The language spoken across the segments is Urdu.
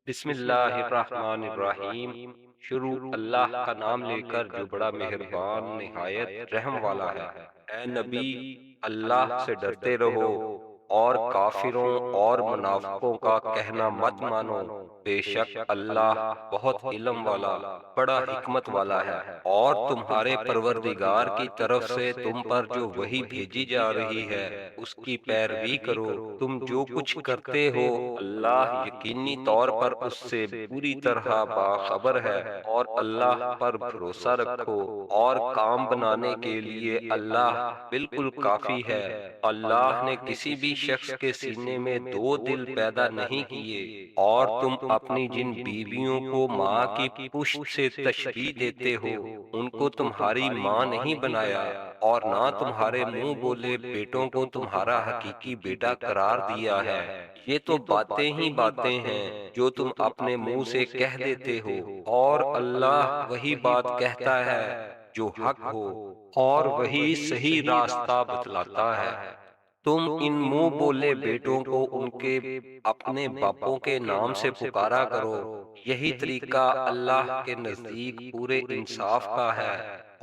بسم اللہ الرحمن الرحیم۔ شروع اللہ کا نام لے کر جو بڑا مہربان نہایت رحم والا ہے۔ اے نبی، اللہ سے ڈرتے رہو اور کافروں اور منافقوں کا کہنا مت مانو۔ بے شک اللہ بہت علم والا، بڑا حکمت والا ہے۔ اور تمہارے پروردگار کی طرف سے تم پر جو وحی بھیجی جا رہی ہے اس کی پیروی کرو۔ تم جو کچھ کرتے ہو اللہ یقینی طور پر اس سے پوری طرح باخبر ہے، اور اللہ پر بھروسہ رکھو اور کام بنانے کے لیے اللہ بالکل کافی ہے۔ اللہ نے کسی بھی شخص کے سینے میں دو دل پیدا نہیں کیے، اور تم اپنی جن بیویوں کو ماں کی پشت سے تشبیہ دیتے ہو ان کو تمہاری ماں نہیں بنایا، اور نہ تمہارے منہ بولے بیٹوں کو تمہارا حقیقی بیٹا قرار دیا ہے۔ یہ تو باتیں ہی باتیں ہیں جو تم اپنے منہ سے کہہ دیتے ہو، اور اللہ وہی بات کہتا ہے جو حق ہو، اور وہی صحیح راستہ بتلاتا ہے۔ تم ان منہ بولے بیٹوں کو ان کے اپنے باپوں کے نام سے پکارا کرو، یہی طریقہ اللہ کے نزدیک پورے انصاف کا ہے۔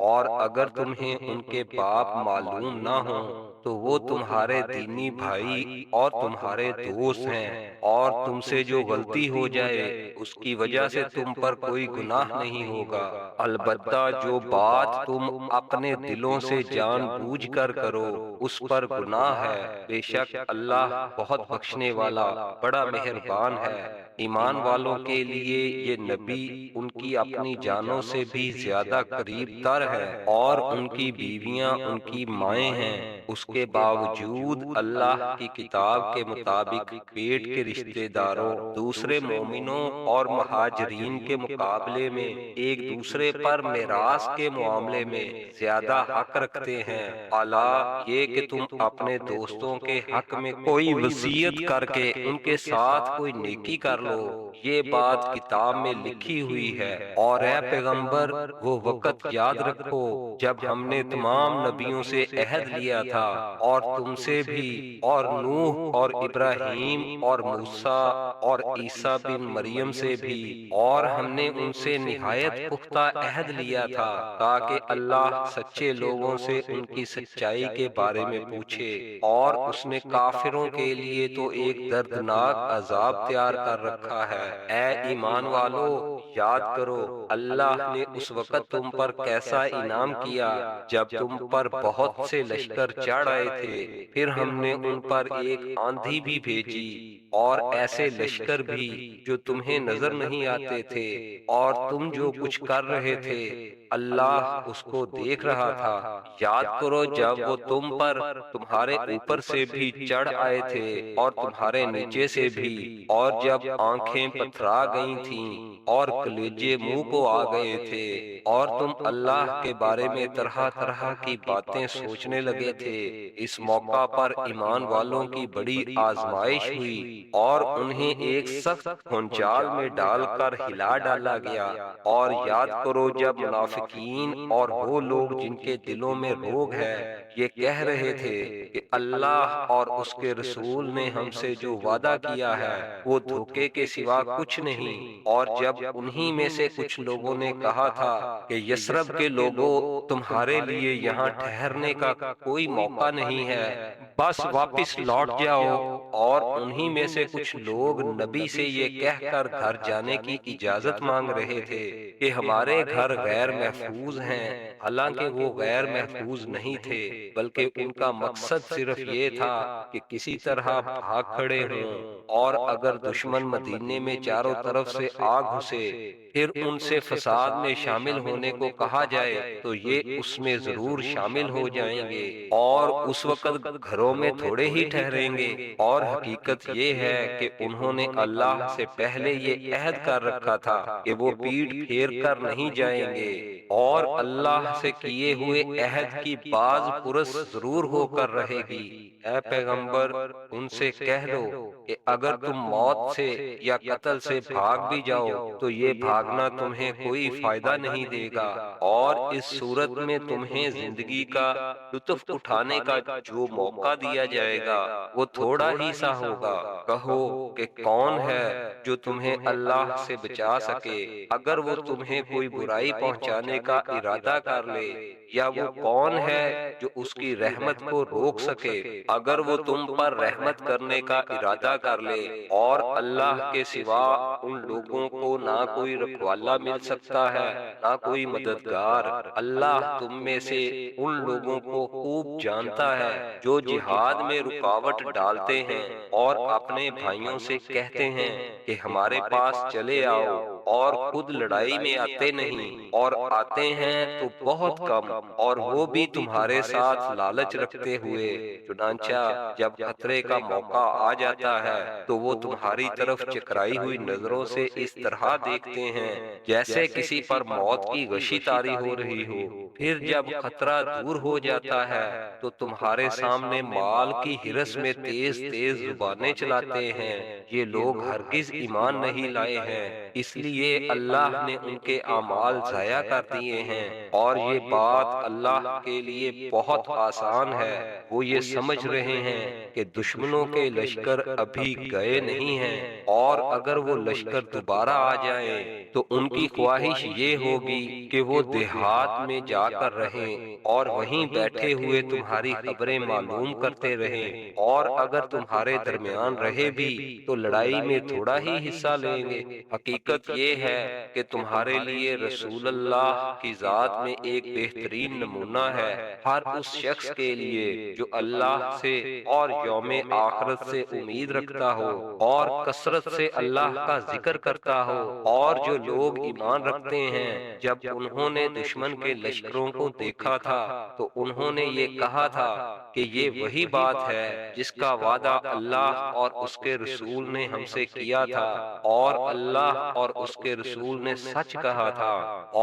اور اگر تمہیں ان کے باپ معلوم نہ ہوں تو وہ تمہارے دینی بھائی اور تمہارے دوست ہیں، اور تم سے جو غلطی ہو جائے اس کی وجہ سے تم پر کوئی گناہ نہیں ہوگا۔ البتہ جو بات تم اپنے دلوں سے جان بوجھ کر کرو اس پر گناہ ہے۔ بے شک اللہ بہت بخشنے والا، بڑا مہربان ہے۔ ایمان والوں کے لیے یہ نبی ان کی اپنی جانوں سے بھی زیادہ قریب تر ہے، اور ان کی بیویاں ان کی مائیں ہیں۔ اس کے باوجود اللہ کی کتاب کے مطابق پیٹ کے رشتہ داروں دوسرے مومنوں اور مہاجرین کے مقابلے میں ایک دوسرے پر میراث کے معاملے میں زیادہ حق رکھتے ہیں۔ اعلیٰ یہ کہ تم اپنے دوستوں کے حق میں کوئی وصیت کر کے ان کے ساتھ کوئی نیکی کر لو، یہ بات کتاب میں لکھی ہوئی ہے۔ اور اے پیغمبر، وہ وقت یاد رکھو جب ہم نے تمام نبیوں سے عہد لیا تھا، اور تم سے بھی، اور نوح اور ابراہیم اور موسیٰ اور عیسیٰ بن مریم سے بھی، اور ہم نے ان سے نہایت پختہ عہد لیا تھا تاکہ اللہ سچے لوگوں سے ان کی سچائی کے بارے میں پوچھے۔ اور اس نے کافروں کے لیے تو ایک دردناک عذاب تیار کر رکھا ہے۔ اے ایمان والو، یاد کرو اللہ نے اس وقت تم پر کیسا انعام کیا جب تم پر بہت سے لشکر چڑھ آئے تھے، پھر ہم نے ان پر ایک آندھی بھی بھیجی اور ایسے لشکر بھی جو تمہیں نظر نہیں آتے تھے، اور تم جو کچھ کر رہے تھے اللہ اس کو دیکھ رہا تھا۔ یاد کرو جب وہ تم پر تمہارے اوپر سے بھی چڑھ آئے تھے اور تمہارے نیچے سے بھی، اور جب آنکھیں پتھرا گئی تھیں اور کلیجے منہ کو آ گئے تھے، اور تم اللہ کے بارے میں طرح طرح کی باتیں سوچنے لگے تھے۔ اس موقع پر ایمان والوں کی بڑی آزمائش ہوئی، اور انہیں ایک سخت بھونچال میں ڈال کر ہلا ڈالا گیا۔ اور یاد کرو جب منافقین اور وہ لوگ جن کے دلوں میں روگ ہے یہ کہہ رہے تھے کہ اللہ اور اس کے رسول نے ہم سے جو وعدہ کیا ہے وہ دھوکے کے سوا کچھ نہیں، اور جب انہی میں سے کچھ لوگوں نے کہا تھا کہ یثرب کے لوگوں تمہارے لیے یہاں ٹھہرنے کا کوئی موقع نہیں ہے، بس واپس لوٹ جاؤ، اور انہی میں سے کچھ لوگ نبی سے یہ کہہ کر گھر جانے کی اجازت مانگ رہے تھے کہ ہمارے گھر غیر محفوظ ہیں، حالانکہ وہ غیر محفوظ نہیں تھے، بلکہ ان کا مقصد صرف یہ تھا کہ کسی طرح بھاگ کھڑے ہوں، اور اگر دشمن مدینے میں چاروں طرف سے آ گھسے پھر ان سے فساد میں شامل ہونے کو کہا جائے تو یہ اس میں ضرور شامل ہو جائیں گے، اور اس وقت گھروں میں تھوڑے ہی ٹھہریں گے۔ اور حقیقت یہ ہے کہ انہوں نے اللہ سے پہلے یہ عہد کر رکھا تھا کہ وہ پیٹھ پھیر کر نہیں جائیں گے، اور اللہ سے کیے ہوئے عہد کی باز پرس ضرور ہو کر رہے گی۔ اے پیغمبر، ان سے کہہ دو کہ اگر تم موت سے یا قتل سے بھاگ بھی جاؤ تو یہ بھاگنا تمہیں کوئی فائدہ نہیں دے گا، اور اس صورت میں تمہیں زندگی کا لطف اٹھانے کا جو موقع دیا جائے گا وہ تھوڑا ہی سا ہوگا۔ کہو کہ کون ہے جو تمہیں اللہ سے بچا سکے اگر وہ تمہیں کوئی برائی پہنچانے کا ارادہ کر لے، یا وہ کون ہے جو اس کی رحمت کو روک سکے اگر وہ تم پر رحمت کرنے کا ارادہ کر لے، اور اللہ کے سوا ان لوگوں کو نہ کوئی رکھوالا مل سکتا ہے نہ کوئی مددگار۔ اللہ تم میں سے ان لوگوں کو خوب جانتا ہے جو جہاد میں رکاوٹ ڈالتے ہیں اور اپنے بھائیوں سے کہتے ہیں کہ ہمارے پاس چلے آؤ، اور خود لڑائی میں آتے نہیں، اور آتے ہیں تو بہت کم، اور وہ بھی تمہارے ساتھ لالچ رکھتے ہوئے۔ چنانچہ جب خطرے کا موقع آ جاتا ہے تو وہ تمہاری طرف چکرائی ہوئی نظروں سے اس طرح دیکھتے ہیں جیسے کسی پر موت کی غشی طاری ہو رہی ہو۔ پھر جب خطرہ دور ہو جاتا ہے تو تمہارے سامنے مال کی ہرس میں تیز تیز زبانیں چلاتے ہیں، یہ لوگ ہرگز ایمان نہیں لائے ہیں، اس لیے اللہ نے ان کے اعمال ضائع کر دیے ہیں، اور یہ بات اللہ کے لیے بہت آسان ہے۔ وہ یہ سمجھ رہے ہیں کہ دشمنوں کے لشکر ابھی گئے نہیں ہیں، اور اگر وہ لشکر دوبارہ آ جائیں تو ان کی خواہش یہ ہوگی کہ وہ دیہات میں جا کر رہیں اور وہیں بیٹھے ہوئے تمہاری خبریں معلوم کرتے رہیں، اور اگر تمہارے درمیان رہے بھی تو لڑائی میں تھوڑا ہی حصہ لیں گے۔ حقیقت یہ ہے کہ تمہارے لیے رسول اللہ کی ذات میں ایک بہترین نمونہ ہے ہر اس شخص کے لیے جو اللہ سے اور یوم آخرت سے امید رکھتا ہو اور کثرت سے اللہ کا ذکر کرتا ہو۔ اور جو لوگ ایمان رکھتے ہیں جب انہوں نے دشمن کے لشکروں کو دیکھا تھا تو انہوں نے یہ کہا تھا کہ یہ وہی بات ہے جس کا وعدہ اللہ اور اس کے رسول نے ہم سے کیا تھا، اور اللہ اور اس کے رسول نے سچ کہا تھا،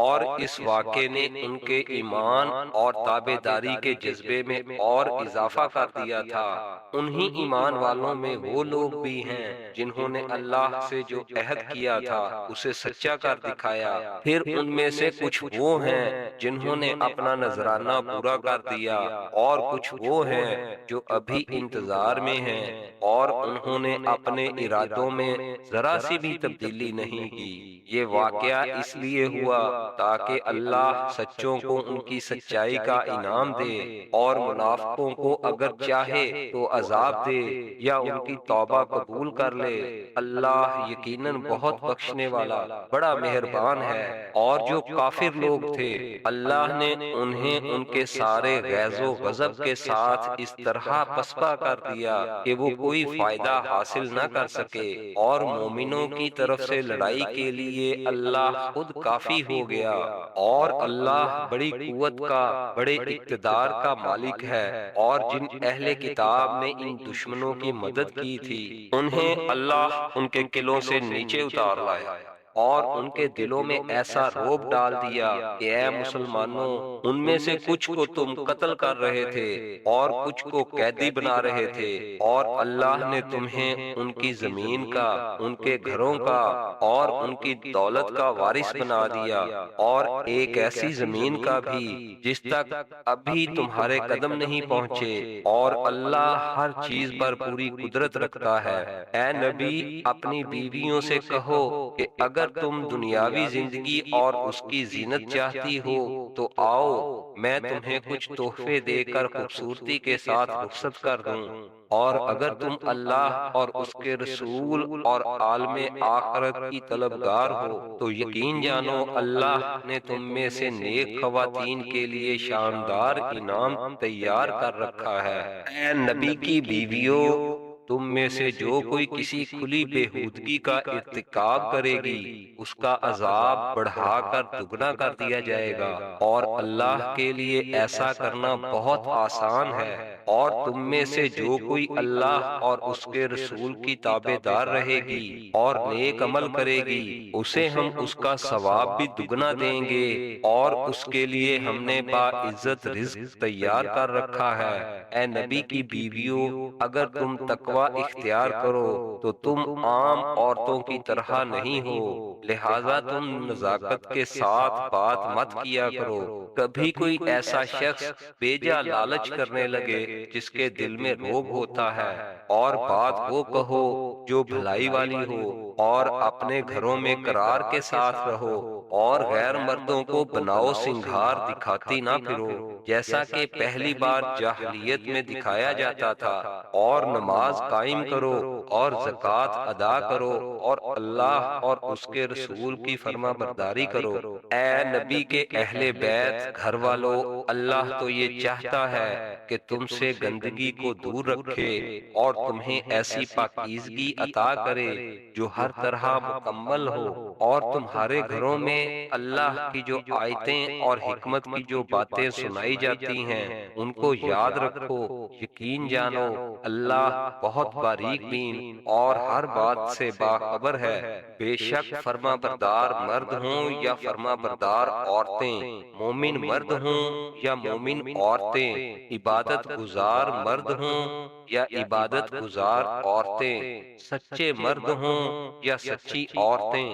اور اس واقعے نے ان کے ایمان اور تابع داری کے جذبے میں اور اضافہ کر دیا تھا۔ انہی ایمان والوں میں وہ لوگ بھی ہیں جنہوں نے اللہ سے جو عہد کیا تھا اسے سچا کر دکھایا، پھر ان میں سے کچھ وہ ہیں جنہوں نے اپنا نذرانہ پورا کر دیا، اور کچھ وہ ہیں جو ابھی انتظار میں ہیں، اور انہوں نے اپنے ارادوں میں ذرا سی بھی تبدیلی نہیں کی۔ یہ واقعہ اس لیے ہوا تاکہ اللہ سچوں کو ان کی سچائی کا انعام دے، اور منافقوں کو اگر چاہے تو عذاب دے یا ان کی توبہ قبول کر لے۔ اللہ یقیناً بہت بخشنے والا بڑا مہربان ہے۔ اور جو کافر لوگ تھے اللہ نے انہیں ان کے سارے غیظ و غضب کے ساتھ اس طرح پسپا کر دیا کہ وہ کوئی فائدہ حاصل نہ کر سکے، اور مومنوں کی طرف سے لڑائی کے لیے اللہ خود کافی ہو گیا، اور اللہ بڑی قوت کا بڑے اقتدار کا مالک ہے۔ اور جن اہل کتاب نے ان دشمنوں کی مدد کی تھی انہیں اللہ ان کے قلعوں سے نیچے اتار لایا، اور ان کے دلوں میں ایسا رعب ڈال دیا کہ اے مسلمانوں، ان میں سے کچھ کو تم قتل کر رہے تھے اور کچھ کو قیدی بنا رہے تھے، اور اللہ نے تمہیں ان کی زمین کا، ان کے گھروں کا اور ان کی دولت کا وارث بنا دیا، اور ایک ایسی زمین کا بھی جس تک ابھی تمہارے قدم نہیں پہنچے، اور اللہ ہر چیز پر پوری قدرت رکھتا ہے۔ اے نبی، اپنی بیویوں سے کہو کہ اگر تم دنیاوی زندگی اور اس کی زینت چاہتی ہو تو آؤ، میں تمہیں کچھ تحفے دے کر خوبصورتی کے ساتھ رخصت کر دوں، اور اگر تم اللہ اور اس کے رسول اور عالم آخرت کی طلبگار ہو تو یقین جانو اللہ نے تم میں سے نیک خواتین کے لیے شاندار انعام تیار کر رکھا ہے۔ اے نبی کی بیویوں، تم میں سے جو کوئی کسی کھلی بےہودگی کا ارتکاب کرے گی اس کا عذاب بڑھا کر دگنا کر دیا جائے گا، اور اللہ کے لیے ایسا کرنا بہت آسان ہے۔ اور تم میں سے جو کوئی اللہ اور اس کے رسول کی تابع دار رہے گی اور نیک عمل کرے گی اسے ہم اس کا ثواب بھی دگنا دیں گے، اور اس کے لیے ہم نے باعزت رزق تیار کر رکھا ہے۔ اے نبی کی بیویوں، اگر تم تقوی تقوی اختیار کرو تو تم عام عورتوں کی طرح نہیں ہو، لہذا تم نزاکت کے ساتھ بات مت کیا کرو۔ کبھی کوئی ایسا شخص بیجا لالچ کرنے لگے جس کے دل میں روب ہوتا ہے، اور بات وہ کہو جو بھلائی والی ہو، اور اپنے گھروں میں قرار کے ساتھ رہو، اور غیر مردوں کو بناؤ سنگھار دکھاتی نہ پھرو، جیسا کہ پہلی بار جاہلیت میں دکھایا جاتا تھا، اور نماز قائم کرو اور زکوٰۃ ادا کرو اور اللہ اور اس کے رسول کی فرما برداری کرو۔ اے نبی کے اہل بیت گھر والو، اللہ تو یہ چاہتا ہے کہ تم سے گندگی کو دور رکھے اور تمہیں ایسی پاکیزگی عطا کرے جو ہر طرح مکمل ہو، اور تمہارے گھروں میں اللہ کی جو آیتیں اور حکمت کی جو باتیں سنائی جاتی ہیں ان کو یاد رکھو۔ یقین جانو اللہ بہت باریک بین اور ہر بات سے باخبر ہے۔ بے شک فرما بردار مرد ہوں یا فرما بردار عورتیں، مومن مرد ہوں یا مومن عورتیں، عبادت گزار مرد ہوں یا عبادت گزار عورتیں، سچے مرد ہوں یا سچی عورتیں،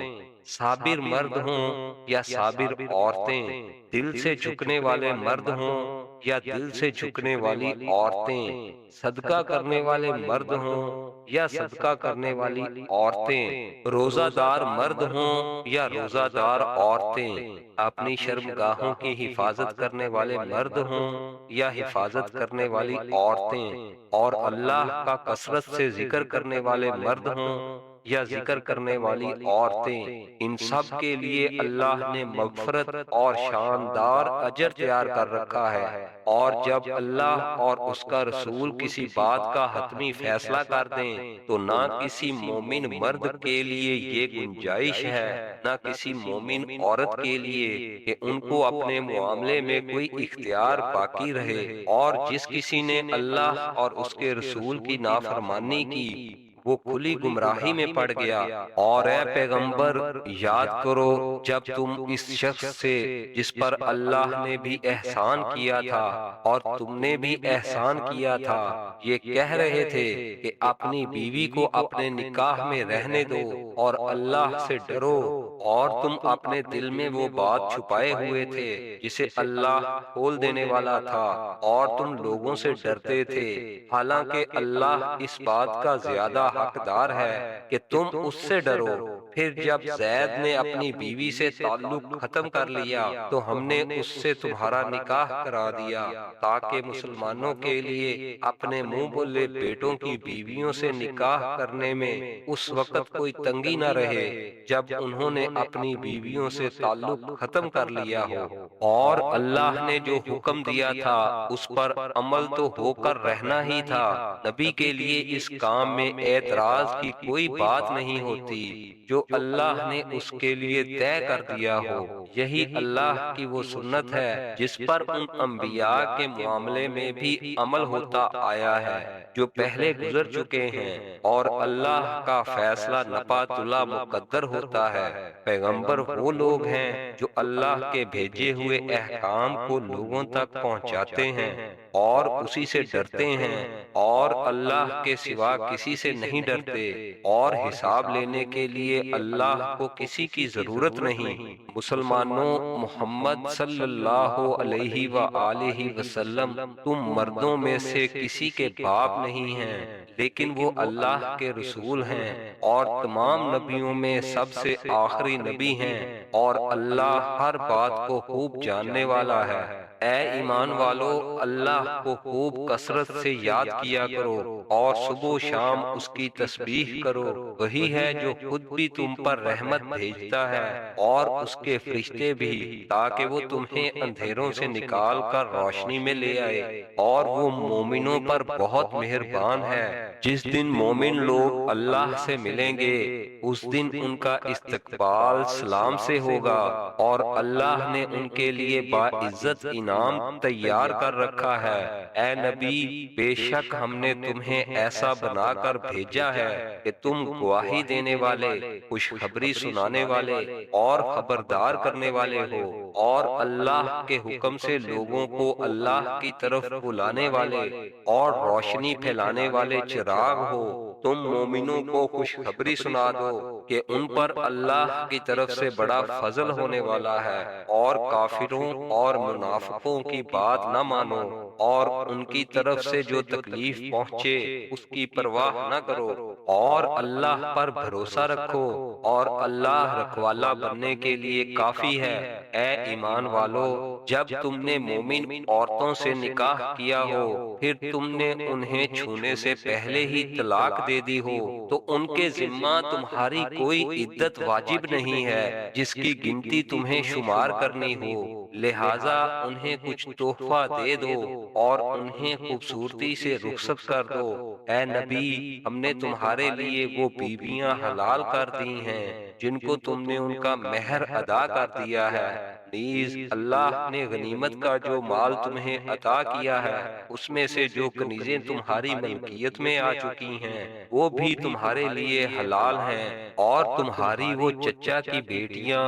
صابر مرد ہوں یا صابر عورتیں، دل سے جھکنے والے مرد ہوں یا دل سے جھکنے والی عورتیں، صدقہ کرنے والے مرد ہوں یا صدقہ کرنے والی عورتیں، روزہ دار مرد ہوں یا روزہ دار عورتیں، اپنی شرمگاہوں کی حفاظت کرنے والے مرد ہوں یا حفاظت کرنے والی عورتیں، اور اللہ کا کثرت سے ذکر کرنے والے مرد ہوں یا ذکر کرنے والی عورتیں، ان سب کے لیے اللہ نے مغفرت اور شاندار اجر تیار کر رکھا ہے۔ اور جب اللہ اور اس کا رسول کسی بات کا حتمی فیصلہ کر دیں تو نہ کسی مومن مرد کے لیے یہ گنجائش ہے نہ کسی مومن عورت کے لیے کہ ان کو اپنے معاملے میں کوئی اختیار باقی رہے، اور جس کسی نے اللہ اور اس کے رسول کی نافرمانی کی وہ کھلی گمراہی میں پڑ گیا۔ اور اے پیغمبر، یاد کرو جب تم اس شخص سے جس پر اللہ نے بھی احسان کیا تھا اور تم نے بھی احسان کیا تھا یہ کہہ رہے تھے کہ اپنی بیوی کو اپنے نکاح میں رہنے دو اور اللہ سے ڈرو، اور تم اپنے دل میں وہ بات چھپائے ہوئے تھے جسے اللہ کھول دینے والا تھا، اور تم لوگوں سے ڈرتے تھے، حالانکہ اللہ اس بات کا زیادہ حقدار ہے کہ تم اس سے ڈرو۔ پھر جب زید نے اپنی بیوی سے تعلق ختم کر لیا تو ہم نے اس سے تمہارا نکاح کرا دیا تاکہ مسلمانوں کے لیے اپنے منہ بولے بیٹوں کی بیویوں سے نکاح کرنے میں اس وقت کوئی تنگی نہ رہے جب انہوں نے اپنی بیویوں سے تعلق ختم کر لیا ہو۔ اور اللہ نے جو حکم دیا تھا اس پر عمل تو ہو کر رہنا ہی تھا، نبی کے لیے اس کام میں اعتراض کی کوئی بات نہیں ہوتی جو اللہ نے اس کے لیے طے کر دیا ہو۔ یہی اللہ کی وہ سنت ہے جس پر ان انبیاء کے معاملے میں بھی عمل ہوتا آیا ہے جو پہلے گزر چکے ہیں، اور اللہ کا فیصلہ نپاتلا مقدر ہوتا ہے۔ پیغمبر وہ لوگ ہیں جو اللہ کے بھیجے ہوئے احکام کو لوگوں تک پہنچاتے ہیں اور اسی سے ڈرتے ہیں، اور اللہ کے سوا کسی سے نہیں ڈرتے، اور حساب لینے کے لیے اللہ کو کسی کی ضرورت نہیں۔ مسلمانوں، محمد صلی اللہ علیہ وآلہ وسلم تم مردوں میں سے کسی کے باپ نہیں ہیں، لیکن وہ اللہ کے رسول ہیں اور تمام نبیوں میں سب سے آخری نبی ہیں، اور اللہ ہر بات کو خوب جاننے والا ہے۔ اے ایمان والو، اللہ کو خوب کثرت سے یاد کیا کرو اور صبح و شام اس کی تسبیح کرو، وہی ہے جو خود بھی تم پر رحمت بھیجتا ہے اور اس کے فرشتے بھی، تاکہ وہ تمہیں اندھیروں سے نکال کر روشنی میں لے آئے، اور وہ مومنوں پر بہت مہربان ہے۔ جس دن مومن لوگ اللہ سے ملیں گے اس دن ان کا استقبال سلام سے ہوگا، اور اللہ نے ان کے لیے باعزت انعام تیار کر رکھا ہے۔ اے نبی، بے شک ہم نے تمہیں ایسا بنا کر بھیجا ہے کہ تم گواہی دینے والے، خوشخبری سنانے والے اور خبردار کرنے والے ہو، اور اللہ کے حکم سے لوگوں کو اللہ کی طرف بلانے والے اور روشنی پھیلانے والے چراغ چراغ ہو، تم مومنوں کو خوشخبری سنا دو کہ ان پر اللہ کی طرف سے بڑا فضل ہونے والا ہے، اور کافروں اور منافقوں کی بات نہ مانو، اور ان کی طرف سے جو تکلیف پہنچے اس کی پرواہ نہ کرو، اور اللہ پر بھروسہ رکھو، اور اللہ رکھوالا بننے کے لیے کافی ہے۔ اے ایمان والو، جب تم نے مومن عورتوں سے نکاح کیا ہو، پھر تم نے انہیں چھونے سے پہلے ہی طلاق دے دی ہو، تو ان کے ذمہ تمہاری کوئی عدت واجب نہیں ہے جس کی گنتی تمہیں شمار کرنی ہو، لہٰذا انہیں کچھ تحفہ دے دو اور انہیں خوبصورتی سے رخصت کر دو۔ اے نبی، ہم نے تمہارے لیے وہ بیویاں حلال کر دی ہیں جن کو تم نے ان کا مہر ادا کر دیا ہے، نیز اللہ نے غنیمت کا جو مال تمہیں عطا کیا ہے اس میں سے جو کنیزیں تمہاری ملکیت میں آ چکی ہیں وہ بھی تمہارے لیے حلال ہیں، اور تمہاری وہ چچا کی بیٹیاں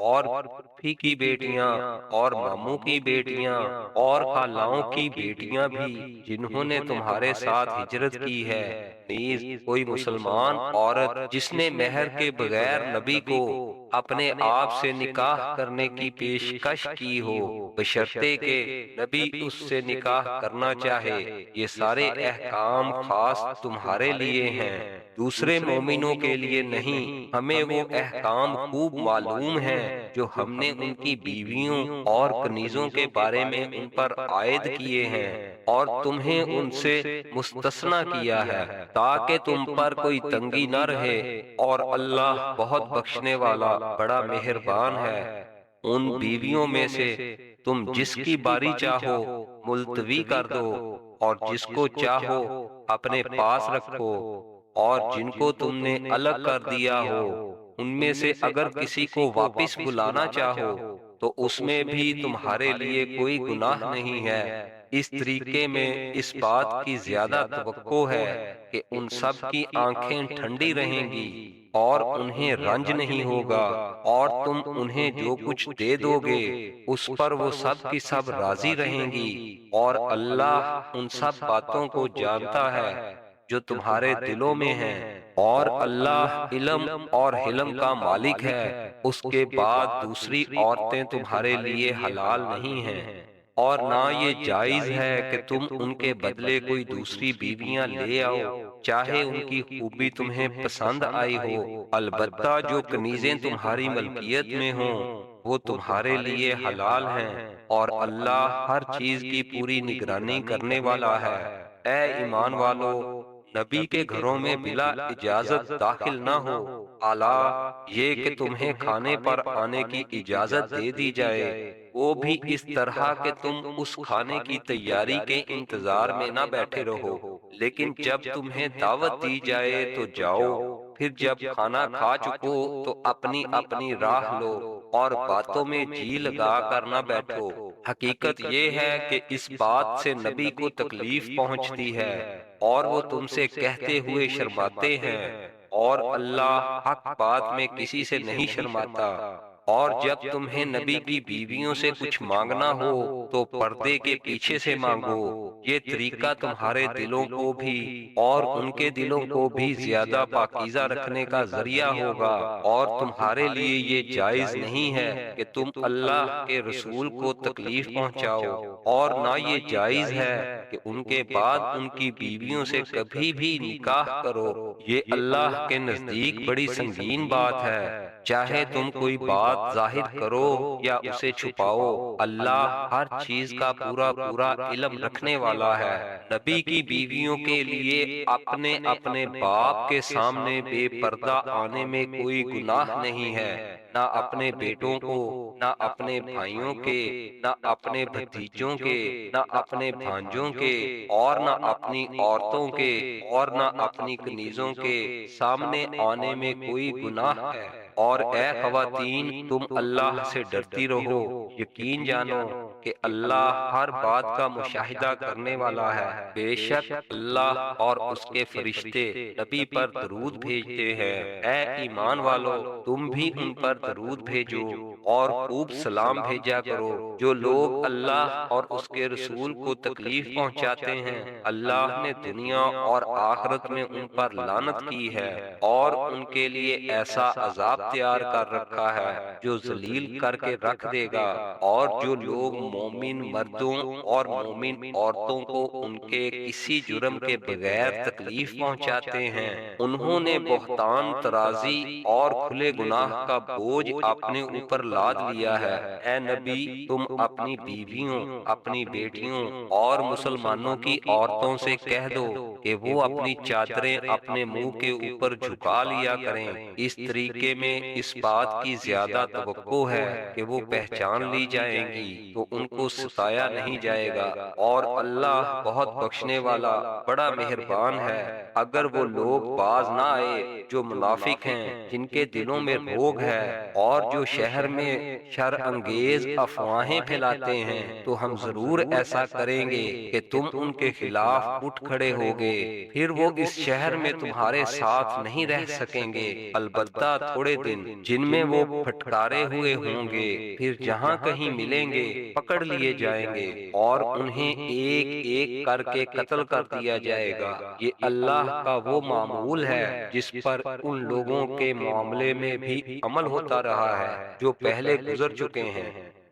اور پھوپھی کی بیٹیاں اور ماموں کی بیٹیاں اور خالاؤں کی بیٹیاں بھی جنہوں نے تمہارے ساتھ ہجرت کی ہے، نیز کوئی مسلمان عورت جس نے مہر کے بغیر نبی کو اپنے آپ سے نکاح کرنے کی پیشکش کی ہو، بشرطے کہ نبی اس سے نکاح کرنا چاہے۔ یہ سارے احکام خاص تمہارے لیے ہیں، دوسرے مومنوں کے لیے نہیں۔ ہمیں وہ احکام خوب معلوم ہیں جو ہم نے ان کی بیویوں اور کنیزوں کے بارے میں ان پر عائد کیے ہیں، اور تمہیں ان سے مستثنی کیا ہے تاکہ تم پر کوئی تنگی نہ رہے، اور اللہ بہت بخشنے والا بڑا مہربان ہے۔ ان بیویوں میں سے تم جس کی باری چاہو ملتوی کر دو، اور جس کو چاہو اپنے پاس رکھو، اور جن کو تم نے الگ کر دیا ہو ان میں سے اگر کسی کو واپس بلانا چاہو تو اس میں بھی تمہارے لیے کوئی گناہ نہیں ہے۔ اس طریقے میں اس بات کی زیادہ توقع ہے کہ ان سب کی آنکھیں ٹھنڈی رہیں گی اور انہیں رنج نہیں ہوگا، اور تم انہیں جو کچھ دے دو گے اس پر وہ سب کی سب راضی رہیں گی، اور اللہ ان سب باتوں کو جانتا ہے جو تمہارے دلوں میں ہیں، اور اللہ علم اور حلم کا مالک ہے۔ اس کے بعد دوسری عورتیں تمہارے لیے حلال نہیں ہیں، اور نہ یہ جائز ہے کہ تم ان کے بدلے کوئی دوسری بیویاں لے آؤ چاہے ان کی خوبی تمہیں پسند آئی ہو، البتہ جو کنیزیں تمہاری ملکیت میں ہوں وہ تمہارے لیے حلال ہیں، اور اللہ ہر چیز کی پوری نگرانی کرنے والا ہے۔ اے ایمان والو، نبی کے گھروں میں بلا اجازت داخل نہ ہو، اعلیٰ یہ کہ تمہیں کھانے پر آنے کی اجازت دے دی جائے، وہ بھی اس طرح کہ تم اس کھانے کی تیاری کے انتظار میں نہ بیٹھے رہو، لیکن جب تمہیں دعوت دی جائے تو جاؤ، پھر جب کھانا کھا چکو تو اپنی اپنی راہ لو، اور باتوں میں جی لگا کر نہ بیٹھو۔ حقیقت یہ ہے کہ اس بات سے نبی کو تکلیف پہنچتی ہے اور وہ تم سے کہتے ہوئے شرماتے ہیں، اور اللہ حق بات میں کسی سے نہیں شرماتا۔ اور جب تمہیں نبی کی بیویوں سے کچھ مانگنا ہو تو پردے کے پیچھے سے مانگو، یہ طریقہ تمہارے دلوں کو بھی اور ان کے دلوں کو بھی زیادہ پاکیزہ رکھنے کا ذریعہ ہوگا، اور تمہارے لیے یہ جائز نہیں ہے کہ تم اللہ کے رسول کو تکلیف پہنچاؤ، اور نہ یہ جائز ہے کہ ان کے بعد ان کی بیویوں سے کبھی بھی نکاح کرو، یہ اللہ کے نزدیک بڑی سنگین بات ہے۔ چاہے تم کوئی بات ظاہر کرو یا اسے چھپاؤ، اللہ ہر چیز کا پورا پورا علم رکھنے والا ہے۔ نبی کی بیویوں کے لیے اپنے اپنے باپ کے سامنے بے پردہ آنے میں کوئی گناہ نہیں ہے، نہ اپنے بیٹوں کو، نہ اپنے بھائیوں کے، نہ اپنے بھتیجوں کے، نہ اپنے بھانجوں کے، اور نہ اپنی عورتوں کے، اور نہ اپنی کنیزوں کے سامنے آنے میں کوئی گناہ ہے۔ اور اے خواتین، تم اللہ سے ڈرتی رہو، یقین جانو کہ اللہ ہر بات کا مشاہدہ کرنے والا ہے۔ بے شک اللہ اور اس کے فرشتے نبی پر درود بھیجتے ہیں۔ اے ایمان والو، تم بھی ان پر درود بھیجو اور خوب سلام بھیجا کرو۔ جو لوگ اللہ اور اس کے رسول کو تکلیف پہنچاتے ہیں، اللہ نے دنیا اور آخرت میں ان پر لعنت کی ہے اور ان کے لیے ایسا عذاب تیار کر رکھا ہے جو ذلیل کر کے رکھ دے گا۔ اور جو لوگ مومن مردوں اور مومن عورتوں کو ان کے کسی جرم کے بغیر تکلیف پہنچاتے ہیں، انہوں نے بہتان ترازی اور کھلے گناہ کا بوجھ اپنے اوپر لاد لیا ہے۔ اے نبی، تم اپنی بیویوں، اپنی بیٹیوں اور مسلمانوں کی عورتوں سے کہہ دو کہ وہ اپنی چادریں اپنے منہ کے اوپر جھکا لیا کریں۔ اس طریقے میں اس بات کی زیادہ توقع ہے کہ وہ پہچان لی جائیں گی تو ان کو ستایا نہیں جائے گا، اور اللہ بہت بخشنے والا بڑا مہربان ہے۔ اگر وہ لوگ باز نہ آئے جو منافق ہیں، جن کے دلوں میں روگ ہے اور جو شہر میں شر انگیز افواہیں پھیلاتے ہیں، تو ہم ضرور ایسا کریں گے کہ تم ان کے خلاف اٹھ کھڑے ہوگے، پھر وہ اس شہر میں تمہارے ساتھ نہیں رہ سکیں گے، البتہ تھوڑے دن، جن میں وہ پھٹکارے ہوئے ہوں گے، پھر جہاں کہیں ملیں گے پکڑ لیے جائیں گے اور انہیں ایک ایک کر کے قتل کر دیا جائے گا۔ یہ اللہ کا وہ معمول ہے جس پر ان لوگوں کے معاملے میں بھی عمل ہوتا رہا ہے جو پہلے گزر چکے ہیں،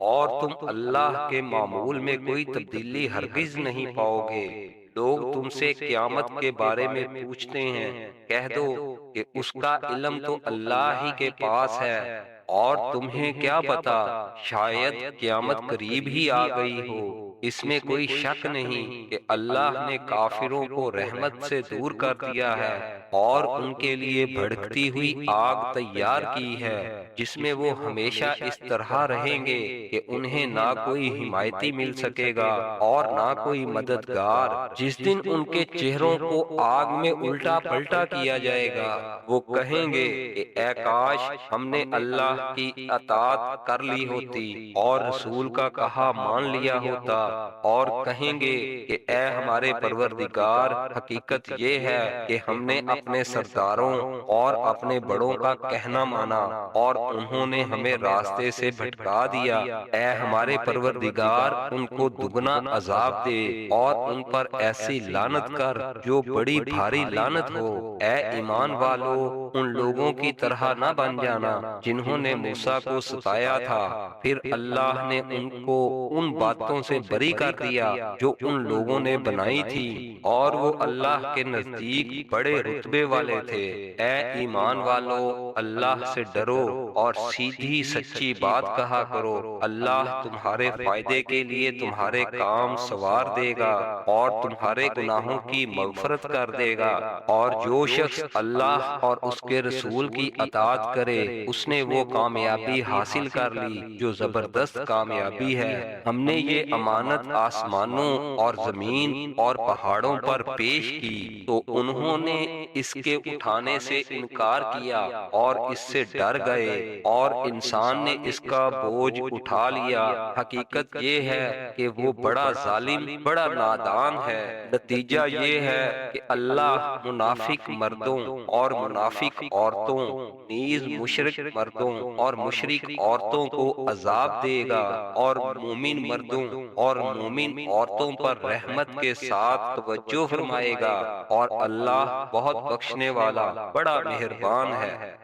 اور تم اللہ کے معمول میں کوئی تبدیلی ہرگز نہیں پاؤ گے۔ لوگ تم سے قیامت کے بارے میں پوچھتے ہیں، کہہ دو کہ اس کا علم تو اللہ ہی کے پاس ہے، اور تمہیں کیا پتا، شاید قیامت قریب ہی آ گئی ہو۔ اس میں کوئی شک نہیں کہ اللہ نے کافروں کو رحمت سے دور کر دیا ہے اور ان کے لیے بھڑکتی ہوئی آگ تیار کی ہے، جس میں وہ ہمیشہ اس طرح رہیں گے کہ انہیں نہ کوئی حمایتی مل سکے گا اور نہ کوئی مددگار۔ جس دن ان کے چہروں کو آگ میں الٹا پلٹا کیا جائے گا، وہ کہیں گے کہ اے کاش ہم نے اللہ کی اطاعت کر لی ہوتی اور رسول کا کہا مان لیا ہوتا، اور کہیں گے کہ اے ہمارے پروردگار، حقیقت یہ ہے کہ ہم نے اپنے سرداروں اور اپنے بڑوں کا کہنا مانا اور انہوں نے ہمیں راستے سے بھٹکا دیا۔ اے ہمارے پروردگار، ان کو دگنا عذاب دے اور ان پر ایسی لعنت کر جو بڑی بھاری لعنت ہو۔ اے ایمان والو، ان لوگوں کی طرح نہ بن جانا جنہوں نے موسیٰ کو ستایا تھا، پھر اللہ نے ان کو ان باتوں سے بری کر دیا جو ان لوگوں نے بنائی تھی، اور وہ اللہ کے نزدیک بڑے رتبے والے تھے۔ اے ایمان والو، اللہ سے ڈرو اور سیدھی سچی بات کہا کرو۔ اللہ تمہارے فائدے کے لیے تمہارے کام سوار دے گا اور تمہارے گناہوں کی مغفرت کر دے گا، اور جو شخص اللہ اور اس کے رسول کی اطاعت کرے، اس نے وہ کامیابی حاصل کر لی جو زبردست کامیابی ہے۔ ہم نے یہ امانت آسمانوں اور زمین اور پہاڑوں پر پیش کی، تو انہوں نے اس کے اٹھانے سے انکار کیا اور اس سے ڈر گئے، اور انسان نے اس کا بوجھ اٹھا لیا۔ حقیقت یہ ہے کہ وہ بڑا ظالم، بڑا نادان ہے۔ نتیجہ یہ ہے کہ اللہ منافق مردوں اور منافق عورتوں، نیز مشرک مردوں اور مشرک عورتوں کو عذاب دے گا، اور مومن مردوں اور مومن عورتوں پر رحمت کے ساتھ توجہ فرمائے گا، اور اللہ بہت بخشنے والا بڑا مہربان ہے۔